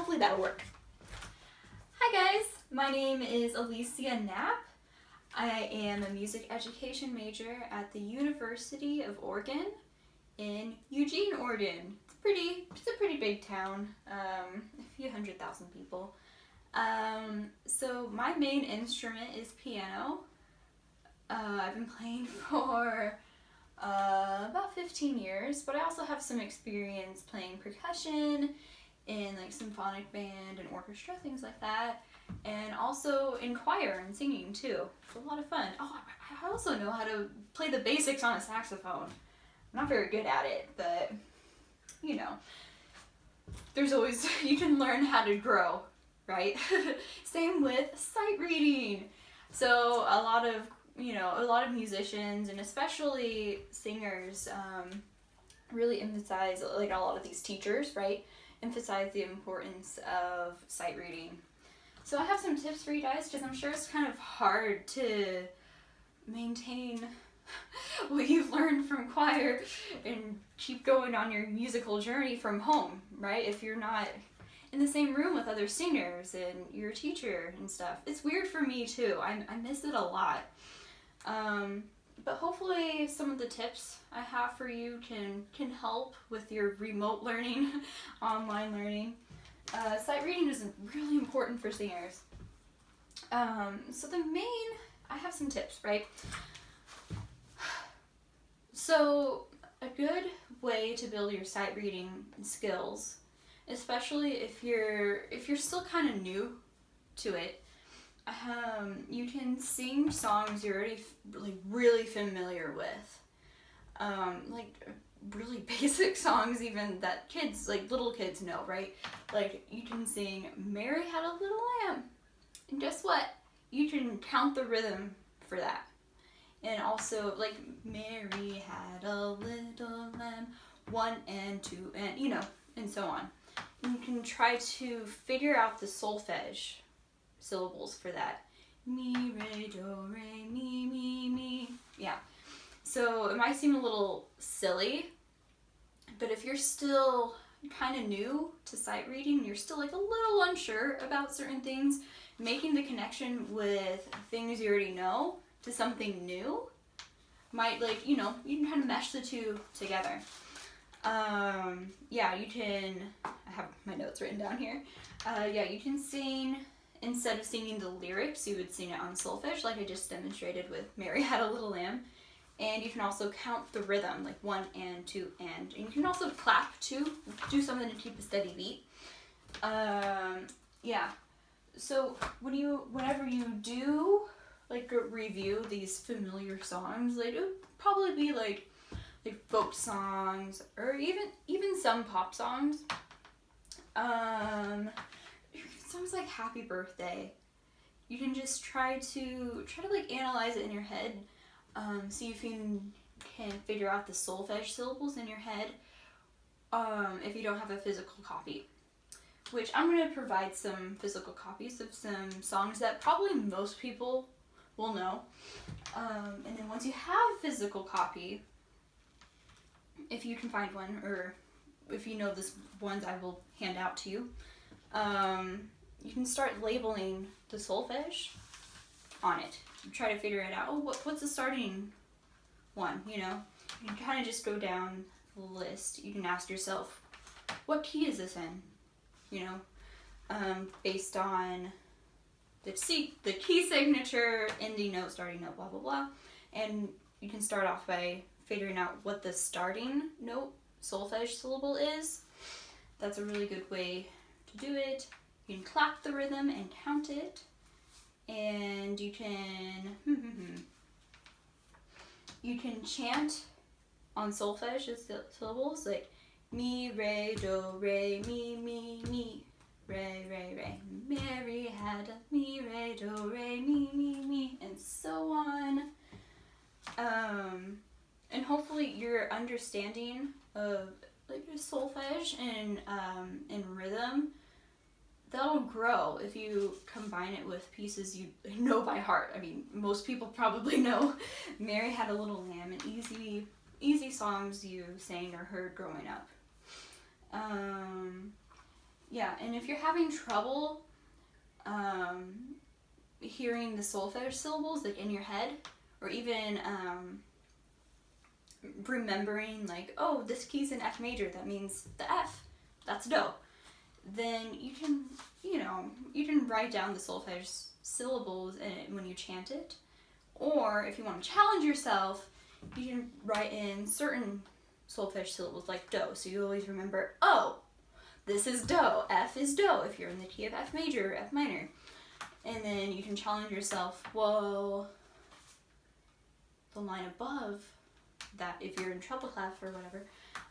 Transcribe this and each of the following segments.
hopefully that'll work. Hi guys, my name is Alysia Knapp. I am a music education major at the University of Oregon in Eugene, Oregon. It's a pretty big town, a few 100,000 people. So my main instrument is piano. I've been playing for about 15 years, but I also have some experience playing percussion in like symphonic band and orchestra, things like that, and also in choir and singing too. It's a lot of fun. Oh, I also know how to play the basics on a saxophone. I'm not very good at it, but you know, there's always, you can learn how to grow, right? Same with sight reading. So a lot of musicians and especially singers really emphasize, like a lot of these teachers, right, emphasize the importance of sight reading. So I have some tips for you guys, because I'm sure it's kind of hard to maintain what you've learned from choir and keep going on your musical journey from home, right? If you're not in the same room with other singers and your teacher and stuff. It's weird for me too. I miss it a lot. But hopefully some of the tips I have for you can help with your remote learning, online learning. Sight reading is really important for singers. So I have some tips, right? So a good way to build your sight reading skills, especially if you're still kind of new to it, you can sing songs you're already really familiar with, like really basic songs even that little kids know, right? Like you can sing "Mary Had a Little Lamb," and guess what? You can count the rhythm for that. And also like "Mary had a little lamb, 1 and 2 and," and so on. And you can try to figure out the solfege syllables for that. Mi, re, do, re, mi, mi, mi. Yeah. So it might seem a little silly, but if you're still kind of new to sight reading, you're still like a little unsure about certain things, making the connection with things you already know to something new might you can kind of mesh the two together. You can, I have my notes written down here. You can sing, instead of singing the lyrics, you would sing it on solfege, like I just demonstrated with Mary Had a Little Lamb. And you can also count the rhythm, like 1 and 2 and you can also clap too, do something to keep a steady beat. So whenever you do like review these familiar songs, like it would probably be like folk songs or even some pop songs. Songs like "Happy Birthday." You can just try to like analyze it in your head, see if you can figure out the solfege syllables in your head, if you don't have a physical copy. Which I'm going to provide some physical copies of some songs that probably most people will know. And then once you have a physical copy, if you can find one, or if you know this ones I will hand out to you, you can start labeling the solfege on it. Try to figure it out. Oh, what's the starting one, You can kind of just go down the list. You can ask yourself, what key is this in? Based on the key signature, ending note, starting note, blah, blah, blah. And you can start off by figuring out what the starting note solfege syllable is. That's a really good way to do it. You can clap the rhythm and count it. And you can chant on solfege the syllables, like mi, re, do, re, mi, mi, mi, re, re, re. Mary had a mi, re, do, re, mi, mi, mi, and so on. And hopefully your understanding of like solfege and rhythm, that'll grow if you combine it with pieces you know by heart. I mean, most people probably know Mary Had a Little Lamb and easy songs you sang or heard growing up. Yeah, and if you're having trouble hearing the solfege syllables like in your head, or even remembering like, oh, this key's in F major, that means the F, that's do, then you can write down the solfege syllables when you chant it. Or if you want to challenge yourself, you can write in certain solfege syllables like do, so you always remember, oh, this is do, F is do if you're in the key of F major or F minor. And then you can challenge yourself, well, the line above that, if you're in treble clef or whatever,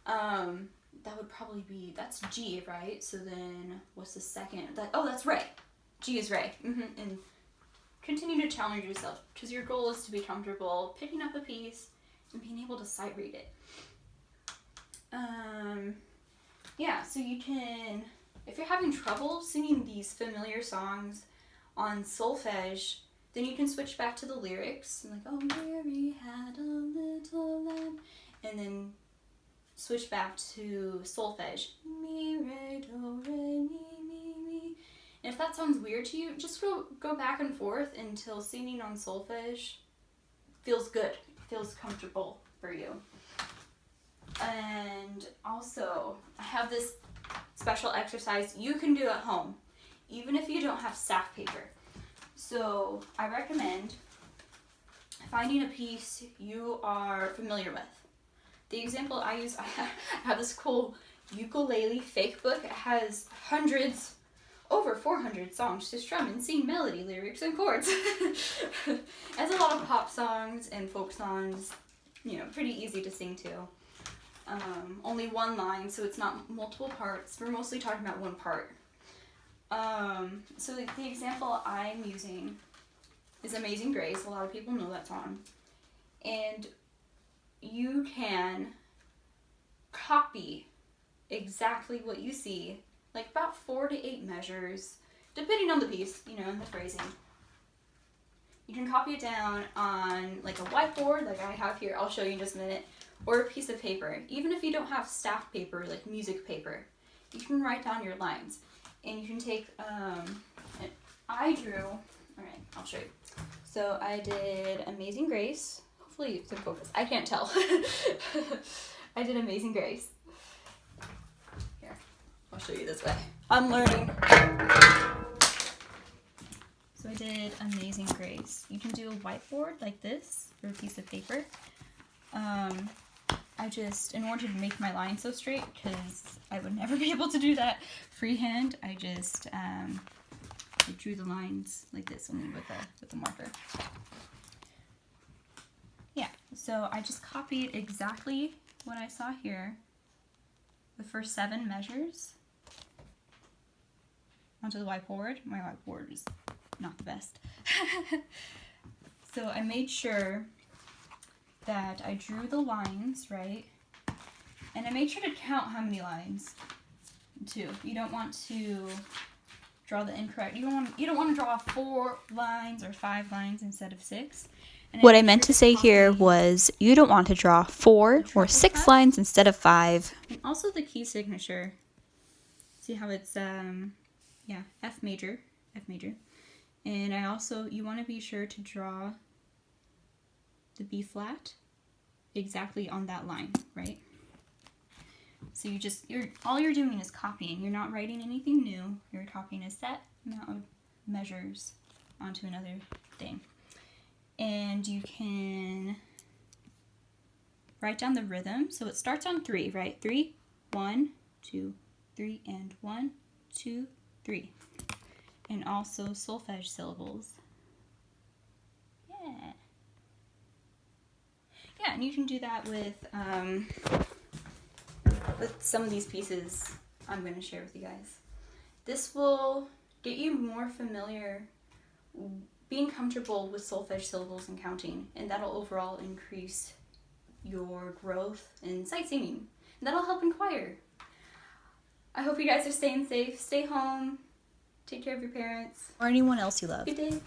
that would probably be, that's G, right? So then what's the second? That's Re. G is Re. And continue to challenge yourself, because your goal is to be comfortable picking up a piece and being able to sight read it. So you can, if you're having trouble singing these familiar songs on solfege, then you can switch back to the lyrics, like, oh, Mary had a little lamb, and then switch back to solfege. Mi, re, do, re, mi. And if that sounds weird to you, just go back and forth until singing on solfege feels good, feels comfortable for you. And also, I have this special exercise you can do at home, even if you don't have staff paper. So I recommend finding a piece you are familiar with. The example I use, I have this cool ukulele fake book. It has over 400 songs to strum and sing melody, lyrics, and chords. It has a lot of pop songs and folk songs, pretty easy to sing to. Only one line, so it's not multiple parts. We're mostly talking about one part. So the example I'm using is Amazing Grace. A lot of people know that song. And you can copy exactly what you see, like about 4 to 8 measures, depending on the piece, and the phrasing. You can copy it down on like a whiteboard, like I have here, I'll show you in just a minute, or a piece of paper. Even if you don't have staff paper, like music paper, you can write down your lines. And you can take, I drew, all right, I'll show you. So I did Amazing Grace. Hopefully it's in focus. I can't tell. I did Amazing Grace. Here, I'll show you this way. I'm learning. So I did Amazing Grace. You can do a whiteboard like this, or a piece of paper. In order to make my line so straight, because I would never be able to do that freehand, I just I drew the lines like this only with the marker. Yeah, so I just copied exactly what I saw here, the first 7 measures, onto the whiteboard. My whiteboard is not the best. So I made sure that I drew the lines, right? And I made sure to count how many lines, too. You don't want to draw the incorrect. You don't want to draw 4 lines or 5 lines instead of 6. And what I meant to say here was you don't want to draw 4 or 6 lines instead of 5. And also the key signature. See how it's F major. And you want to be sure to draw the B flat exactly on that line, right? So all you're doing is copying. You're not writing anything new. You're copying a set amount of measures onto another thing. And you can write down the rhythm. So it starts on 3, right? 3, 1, 2, 3, and 1, 2, 3. And also solfege syllables. Yeah. Yeah, and you can do that with some of these pieces I'm going to share with you guys. This will get you more familiar, being comfortable with solfege syllables and counting, and that'll overall increase your growth in sight singing, and that'll help in choir. I hope you guys are staying safe. Stay home. Take care of your parents. Or anyone else you love. Good day.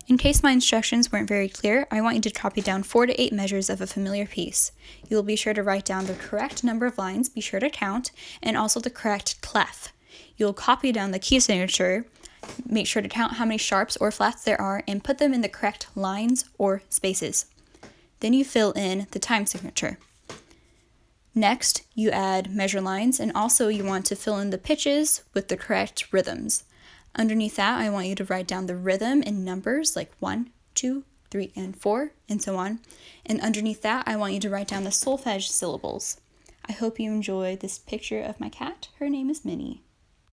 In case my instructions weren't very clear, I want you to copy down 4 to 8 measures of a familiar piece. You will be sure to write down the correct number of lines, be sure to count, and also the correct clef. You'll copy down the key signature, make sure to count how many sharps or flats there are, and put them in the correct lines or spaces. Then you fill in the time signature. Next, you add measure lines, and also you want to fill in the pitches with the correct rhythms. Underneath that, I want you to write down the rhythm in numbers like 1, 2, 3, and 4, and so on. And underneath that, I want you to write down the solfege syllables. I hope you enjoy this picture of my cat. Her name is Minnie.